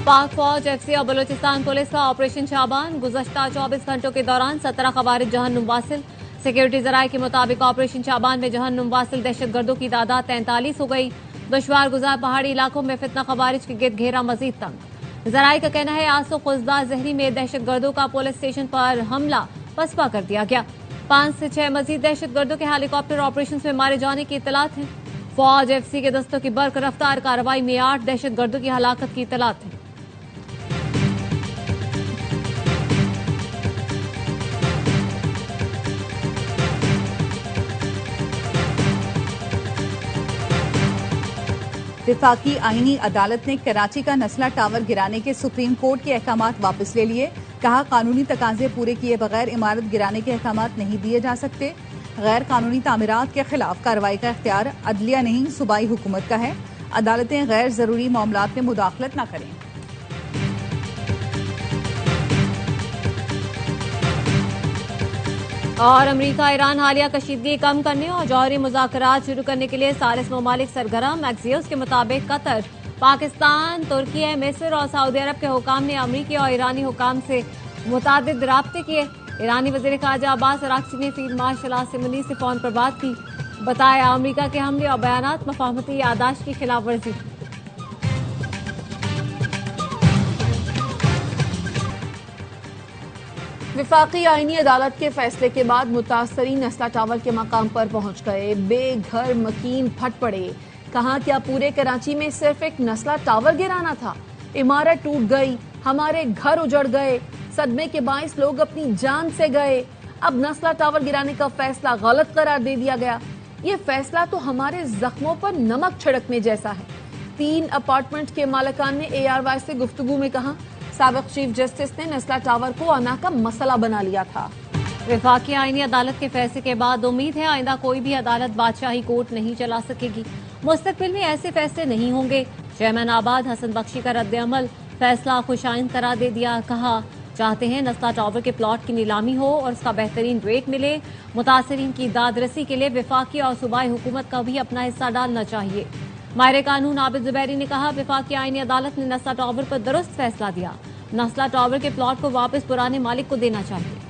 पाक फौज, एफसी और बलूचिस्तान पुलिस का ऑपरेशन शाबान। गुज़श्ता 24 घंटों के दौरान 17 खवारिज जहन्नुम वासिल। सिक्योरिटी जराये के मुताबिक ऑपरेशन शाबान में जहन्नुम वासिल दहशतगर्दों की तादाद 43 हो गई। दुश्वार गुजार पहाड़ी इलाकों में फितना खवारिज के गिर्द घेरा मजीद तंग। जराये का कहना है आसो खुजदा जहरी में दहशतगर्दों का पुलिस स्टेशन पर हमला पसपा कर दिया गया। 5 से 6 मजीद दहशतगर्दों के हेलीकॉप्टर ऑपरेशन में मारे जाने की इतलात है। फौज, एफसी के दस्तों की बर्क रफ्तार कार्रवाई में 8 दहशतगर्दों की हलाकत की इतलात है। विफाकी आईनी अदालत ने कराची का नस्ला टावर गिराने के सुप्रीम कोर्ट के अहकामात वापस ले लिए। कहा, कानूनी तकाजे पूरे किए बगैर इमारत गिराने के अहकामात नहीं दिए जा सकते। गैर कानूनी तामीरात के खिलाफ कार्रवाई का इख्तियार अदलिया नहीं सूबाई हुकूमत का है। अदालतें गैर जरूरी मामलात में मुदाखलत न करें। और अमरीका ईरान हालिया कशीदगी कम करने और जौहरी मुज़ाकरात शुरू करने के लिए सालिस ममालिक सरगर्म। एक्सियोस के मुताबिक कतर, पाकिस्तान, तुर्की, मिस्र और सऊदी अरब के हुकाम ने अमरीकी और ईरानी हुकाम से मुतादिद राब्ते किए। ईरानी वज़ीर ख़ारजा अब्बास अराग़ची ने फील्ड मार्शल आसिम से फोन पर बात की। बताया, अमरीका के हमले और बयानात मफाहमती यादाश्त की खिलाफ वर्जी। विफाकी आईनी अदालत के फैसले के बाद मुतासरीन नस्ला टावर के मकाम पर पहुंच गए। बेघर मकीन फट पड़े। कहा, क्या पूरे कराची में सिर्फ एक नस्ला टावर गिराना था? इमारत टूट गई, हमारे घर उजड़ गए, सदमे के बाइस लोग अपनी जान से गए। अब नस्ला टावर गिराने का फैसला गलत करार दे दिया गया। ये फैसला तो हमारे जख्मों पर नमक छिड़कने जैसा है। 3 अपार्टमेंट के मालिकान ने ARY से गुफ्तगू में कहा, साबिक चीफ जस्टिस ने नस्ला टावर को अना का मसला बना लिया था। विफाकी आईनी अदालत के फैसले के बाद उम्मीद है आइंदा कोई भी अदालत बादशाही कोर्ट नहीं चला सकेगी। मुस्तकबिल में ऐसे फैसले नहीं होंगे। चेयरमैन आबाद हसन बख्शी का रद्द अमल फैसला खुशाइन करार दे दिया। कहा, चाहते हैं नस्ला टावर के प्लॉट की नीलामी हो और उसका बेहतरीन रेट मिले। मुतासरीन की दादरसी के लिए विफाकी और सूबाई हुकूमत का भी अपना हिस्सा डालना चाहिए। माहिर कानून आबिद जुबैरी ने कहा, विफाकी आईनी अदालत ने नस्ला टावर पर दुरुस्त फैसला दिया। नस्ला टावर के प्लॉट को वापस पुराने मालिक को देना चाहिए।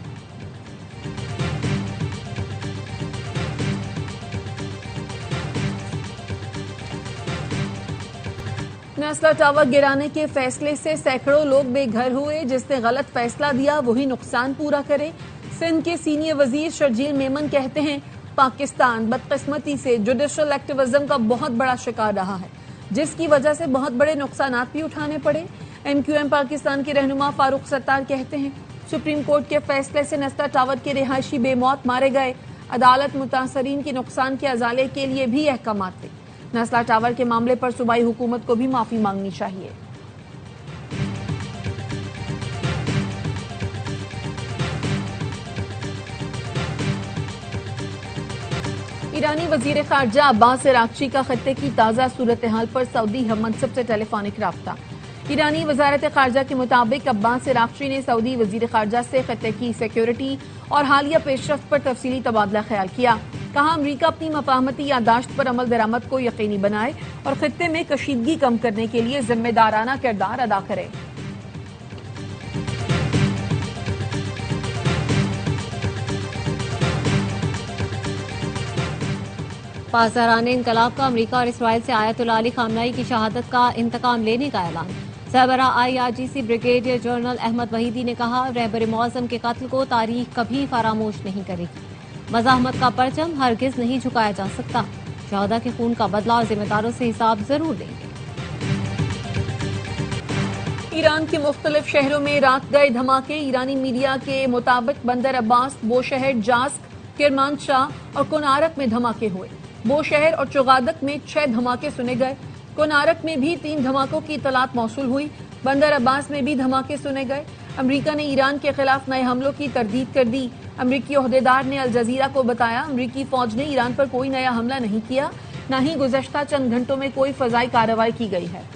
नस्ला टावर गिराने के फैसले से सैकड़ों लोग बेघर हुए। जिसने गलत फैसला दिया वही नुकसान पूरा करे। सिंध के सीनियर वजीर शर्जील मेमन कहते हैं, पाकिस्तान बदकिस्मती से जुडिशल एक्टिविज्म का बहुत बड़ा शिकार रहा है, जिसकी वजह से बहुत बड़े नुकसानात भी उठाने पड़े। MQM पाकिस्तान के रहनुमा फारूक सत्तार कहते हैं, सुप्रीम कोर्ट के फैसले से नस्ला टावर के रिहायशी बेमौत मारे गए। अदालत मुतासरीन के नुकसान के अजाले के लिए भी अहकाम दे। नस्ला टावर के मामले पर सूबाई हुकूमत को भी माफी मांगनी चाहिए। ईरानी वजीर खारजा अब्बास अराग़ची का खत्ते की ताज़ा सूरत हाल पर सऊदी हममनसब से टेलीफोनिक राब्ता। ईरानी वजारत खारजा के मुताबिक अब्बास अराग़ची ने सऊदी वजीर खारजा से खत्ते की सिक्योरिटी और हालिया पेशरफ्त पर तफसीली तबादला ख्याल किया। कहा, अमरीका अपनी मफाहमती यादाश्त पर अमल दरामद को यकीनी बनाए और खत्ते में कशीदगी कम करने के लिए जिम्मेदाराना किरदार अदा करे। पासदारान इनकलाब का अमरीका और इसराइल से आयतुल्लाह अली खामनाई की शहादत का इंतकाम लेने का ऐलान। सरबरा IRGC ब्रिगेडियर जनरल अहमद वहीदी ने कहा, रहबर मौज़म के कत्ल को तारीख कभी फरामोश नहीं करेगी। मज़ाहमत का परचम हरगिज नहीं झुकाया जा सकता। शहदा के खून का बदला और जिम्मेदारों से हिसाब जरूर देंगे। ईरान के मुख्तलिफ शहरों में रात गए धमाके। ईरानी मीडिया के मुताबिक बंदर अब्बास, बोशहर, जास्क, किरमानशाह और कोनारक में धमाके हुए। बोशहर और चुगादक में 6 धमाके सुने गए। कोनारक में भी 3 धमाकों की इतलात मौसूल हुई। बंदर अब्बास में भी धमाके सुने गए। अमरीका ने ईरान के खिलाफ नए हमलों की तरदीद कर दी। अमरीकी ओहदेदार ने अल जजीरा को बताया, अमरीकी फौज ने ईरान पर कोई नया हमला नहीं किया, न ही गुज़श्ता चंद घंटों में कोई फजाई कार्रवाई की गई है।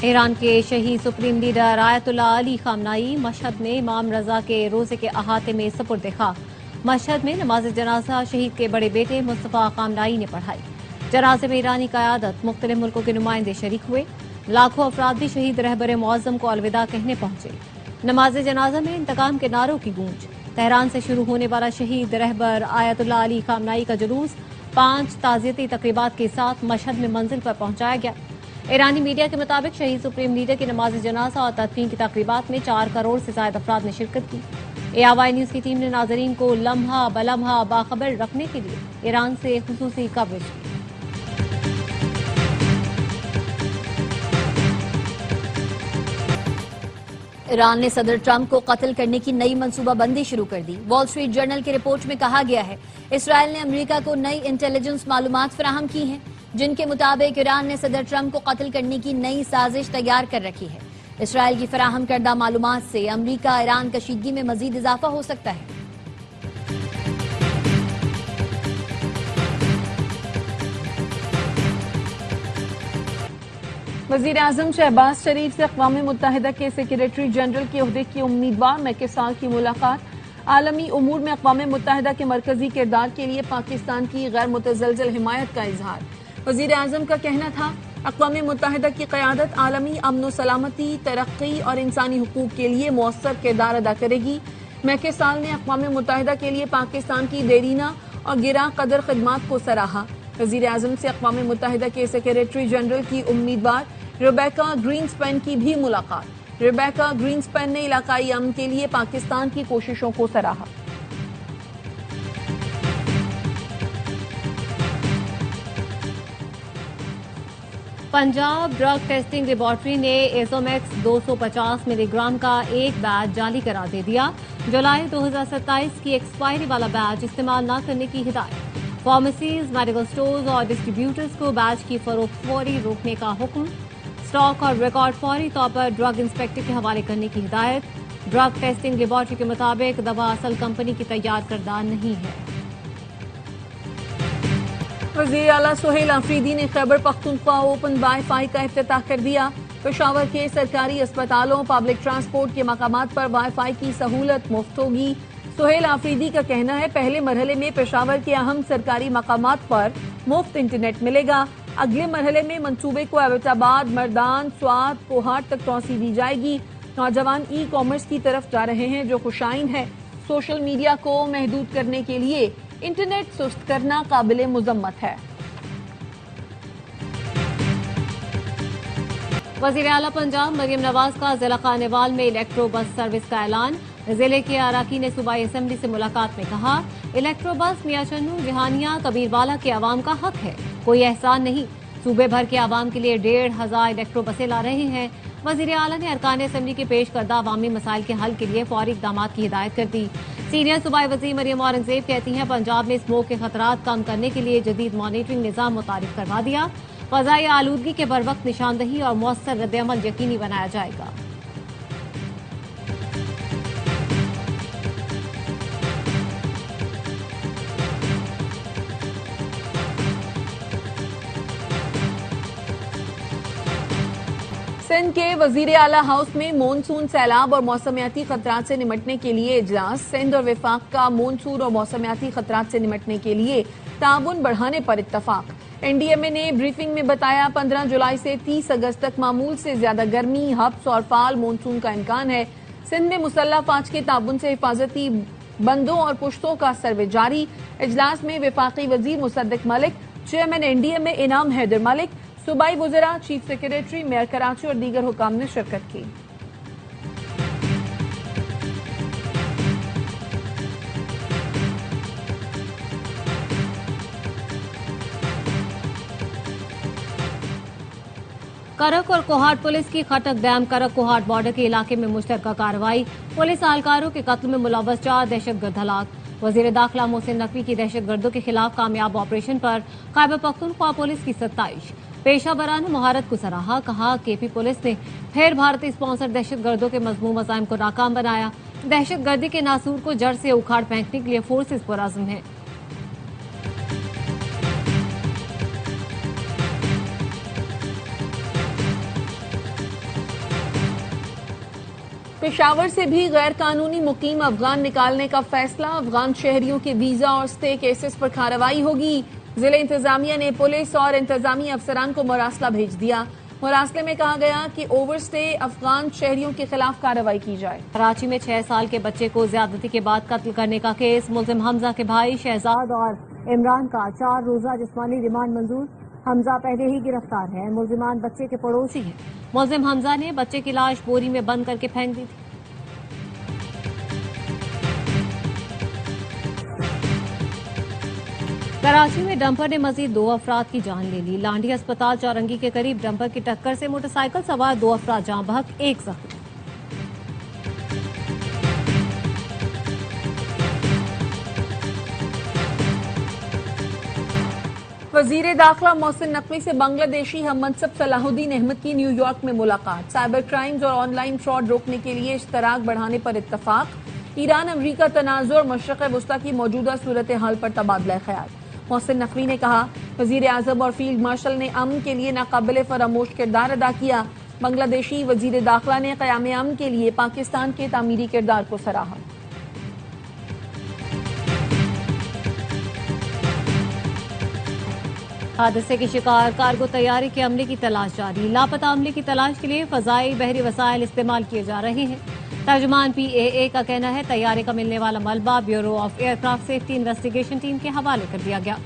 ईरान के शहीद supreme leader Ayatollah Ali Khamenei Mashhad में इमाम रजा के रोजे के अहाते में सपुर्द खाक। मशहद में नमाज जनाजा शहीद के बड़े बेटे मुस्तफा कामनाई ने पढ़ाई। जनाजे में ईरानी क़यादत, मुख्तलिफ मुल्कों के नुमाइंदे शरीक हुए। लाखों अफराद भी शहीद रहबर मुअज़्ज़म को अलविदा कहने पहुंचे। नमाज जनाजा में इंतकाम के नारों की गूंज। तेहरान से शुरू होने वाला शहीद रहबर आयतुल्लाह अली खामनाई का जुलूस 5 ताज़ियती तकरीबात के साथ मशहद में मंजिल पर पहुंचाया गया। ईरानी मीडिया के मुताबिक शहीद सुप्रीम लीडर की नमाज जनाजा और तदफीन की तकरीबात में 4 करोड़ से ज्यादा अफराद ने शिरकत की। ARY न्यूज की टीम ने नाजरीन को लम्हा बलम्हा बाखबर रखने के लिए ईरान से खुसूसी कवरेज की। ईरान ने सदर ट्रंप को कत्ल करने की नई मंसूबाबंदी शुरू कर दी। वॉल स्ट्रीट जर्नल की रिपोर्ट में कहा गया है इसराइल ने अमेरिका को नई इंटेलिजेंस मालूमात फराहम की हैं, जिनके मुताबिक ईरान ने सदर ट्रंप को कत्ल करने की नई साजिश तैयार कर रखी है। इसराइल की फराहम करदा मालूमात से अमेरिका ईरान कशीदगी में मजीद इजाफा हो सकता है। वजीर आजम शहबाज शरीफ से अक़वाम मुत्तहिदा के सेक्रेटरी जनरल के ओहदे की उम्मीदवार मैकी साल की मुलाकात। आलमी उमूर में अक़वाम मुत्तहिदा के मरकजी किरदार के लिए पाकिस्तान की गैर मुतज़लज़ल हिमायत का इजहार। वजीर आजम का कहना था अक़वाम मुत्तहिदा की क़यादत आलमी अमन व सलामती, तरक्की और इंसानी हुकूक के लिए मौसर किरदार अदा करेगी। मैकी साल ने अक़वाम मुत्तहिदा के लिए पाकिस्तान की देरीना और गिरा कदर खिदमात को सराहा। वजीर आजम से अक़वाम मुत्तहिदा के सेक्रेटरी जनरल की उम्मीदवार रेबेका ग्रीन्सपैन की भी मुलाकात। रेबेका ग्रीन्सपैन ने इलाकाई अमन के लिए पाकिस्तान की कोशिशों को सराहा। पंजाब ड्रग टेस्टिंग लेबॉर्ट्री ने एसोमेक्स 250 मिलीग्राम का एक बैच जाली करार दे दिया। जुलाई 2027 की एक्सपायरी वाला बैच इस्तेमाल न करने की हिदायत। फार्मेसीज, मेडिकल स्टोर्स और डिस्ट्रीब्यूटर्स को बैच की फरोख्त फौरी रोकने का हुक्म। स्टॉक और रिकॉर्ड फौरी तौर पर ड्रग इंस्पेक्टर के हवाले करने की हिदायत। ड्रग टेस्टिंग लेबॉर्ट्री के मुताबिक दवा असल कंपनी की तैयार करदा नहीं है। वज़ीर आला सुहेल आफरीदी ने खैबर पख्तूनख्वा ओपन वाईफाई का इफ्तिताह कर दिया। पेशावर के सरकारी अस्पतालों, पब्लिक ट्रांसपोर्ट के मकामात पर वाईफाई की सहूलत मुफ्त होगी। सुहेल आफरीदी का कहना है पहले मरहले में पेशावर के अहम सरकारी मकामात पर मुफ्त इंटरनेट मिलेगा। अगले मरहले में मंसूबे को एबटाबाद, मर्दान, स्वात, कोहाट तक तोसी दी जाएगी। नौजवान ई कॉमर्स की तरफ जा रहे हैं जो खुशाइन है। सोशल मीडिया को महदूद करने के लिए इंटरनेट सुस्त करना काबिल मुजम्मत है। वज़ीर आला पंजाब मरियम नवाज का जिला खानेवाल में इलेक्ट्रो बस सर्विस का ऐलान। जिले के अराकीन ने सूबाई असेंबली से मुलाकात में कहा इलेक्ट्रो बस मियां चन्नू, रिहानिया, कबीरवाला के आवाम का हक है, कोई एहसान नहीं। सूबे भर के आवाम के लिए 1,500 इलेक्ट्रो बसें ला रहे हैं। वज़ीर आला ने अरकान असेंबली के पेश करदा अवामी मसाइल के हल के लिए फौरी इक़दाम की हिदायत कर दी। सीनियर सूबाई वज़ीर मरियम औरंगजेब कहती हैं पंजाब में स्मोक के खतरात कम करने के लिए जदीद मॉनिटरिंग निज़ाम मुतारिफ करवा दिया। फ़ज़ाई आलूदगी के बर वक्त निशानदही और मौसर रद्द-ए-अमल यकीनी बनाया जाएगा। सिंध के वजीर आला हाउस में मॉनसून, सैलाब और मौसमियाती खतरात से निमटने के लिए इजलास। सिंध और विफाक का मॉनसून और मौसमियाती खतरात से निमटने के लिए ताउन बढ़ाने पर इत्तफाक। NDMA ने ब्रीफिंग में बताया 15 जुलाई से 30 अगस्त तक मामूल से ज्यादा गर्मी, हब्स और फाल मॉनसून का इम्कान है। सिंध में मुसल्लह फाज के ताउन से हिफाजती बंदों और पुश्तों का सर्वे जारी। इजलास में विफाकी वजीर मुसद्दिक मलिक, चेयरमैन NDMA इनाम हैदर मलिक, सूबाई वज़रा, चीफ सेक्रेटरी, मेयर कराची और दीगर हुकाम ने शिरकत की। करक और कोहाट पुलिस की खटक डैम करक कोहाट बॉर्डर के इलाके में मुश्तरका कार्रवाई। पुलिस एहलकारों के कत्ल में मुलव्वस 4 दहशतगर्द हलाक। वजीर दाखिला मोहसिन नकवी की दहशतगर्दों के खिलाफ कामयाब ऑपरेशन पर खैबर पख्तूनख्वा पुलिस की 27। पेशा वराना महारत को सराहा। कहा KP पुलिस ने फिर भारतीय स्पॉन्सर दहशतगर्दों के मजमूम अज़ाइम को नाकाम बनाया। दहशतगर्दी के नासूर को जड़ से उखाड़ फेंकने के लिए फोर्सेज पुरअज़्म है। पेशावर से भी गैर कानूनी मुकीम अफगान निकालने का फैसला। अफगान शहरियों के वीजा और स्टे केसेस पर कार्रवाई होगी। जिले इंतजामिया ने पुलिस और इंतजामी अफसरान को मरासला भेज दिया। मरासले में कहा गया कि ओवरस्टे अफगान शहरियों के खिलाफ कार्रवाई की जाए। कराची में 6 साल के बच्चे को ज्यादती के बाद कत्ल करने का केस। मुल्जिम हमजा के भाई शहजाद और इमरान का 4 रोजा जिस्मानी रिमांड मंजूर। हमजा पहले ही गिरफ्तार है। मुल्जिमान बच्चे के पड़ोसी हैं। मुल्जिम हमजा ने बच्चे की लाश बोरी में बंद करके फेंक दी थी। कराची में डंपर ने मजीद 2 अफराद की जान ले ली। लांडी अस्पताल चौरंगी के करीब डंपर की टक्कर से मोटरसाइकिल सवार 2 अफराद जान बहक, 1 जख्मी। वजीर दाखिला मोहसिन नकवी से बांग्लादेशी हम मनसब सलाहुद्दीन अहमद की न्यूयॉर्क में मुलाकात। साइबर क्राइम्स और ऑनलाइन फ्रॉड रोकने के लिए इश्तराक बढ़ाने पर इत्तफाक। ईरान अमरीका तनाज़ुर और मशरक़ वस्ता की मौजूदा सूरत हाल पर तबादला ख्याल। मोहसिन नकवी ने कहा, वजीर आज़म और फील्ड मार्शल ने अमन के लिए नाकाबिले फरामोश किरदार अदा किया। बांग्लादेशी वजीर दाखिला ने क़याम अमन के लिए पाकिस्तान के तामीरी किरदार को सराहा। हादसे की शिकार कार्गो तैयारी के अमले की तलाश जारी। लापता अमले की तलाश के लिए फजाई बहरी वसाइल इस्तेमाल किए जा रहे हैं। तर्जुमान PAA का कहना है तैयारे का मिलने वाला मलबा bureau of aircraft safety investigation team के हवाले कर दिया गया।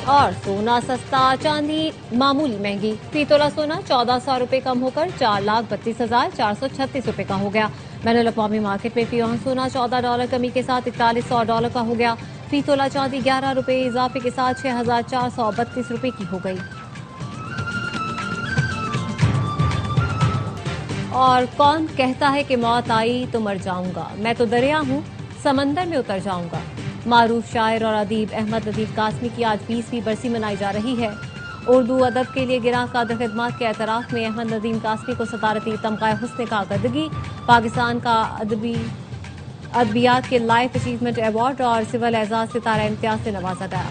और सोना सस्ता, चांदी मामूली महंगी। फी तोला सोना 1400 रुपए कम होकर 4,32,436 रुपए का हो गया। बैनुल अक़वामी मार्केट में फी औंस सोना $14 कमी के साथ $4100 का हो गया। फी तोला चांदी 11 रुपए इजाफे के साथ 6,432 रुपए की हो गई। और कौन कहता है कि मौत आई तो मर जाऊंगा, मैं तो दरिया हूँ समंदर में उतर जाऊंगा। मारूफ शायर और अदीब अहमद लतीफ़ कासमी की आज 20वीं बरसी मनाई जा रही है। उर्दू अदब के लिए गिरां कादर खिदमात के एतराफ़ में अहमद नदीम कासमी को सदारती तमगा हुस्न कारकर्दगी, पाकिस्तान का अदबियात के लाइफ अचीवमेंट अवार्ड और सिविल एजाज सितारा इम्तियाज से नवाजा गया।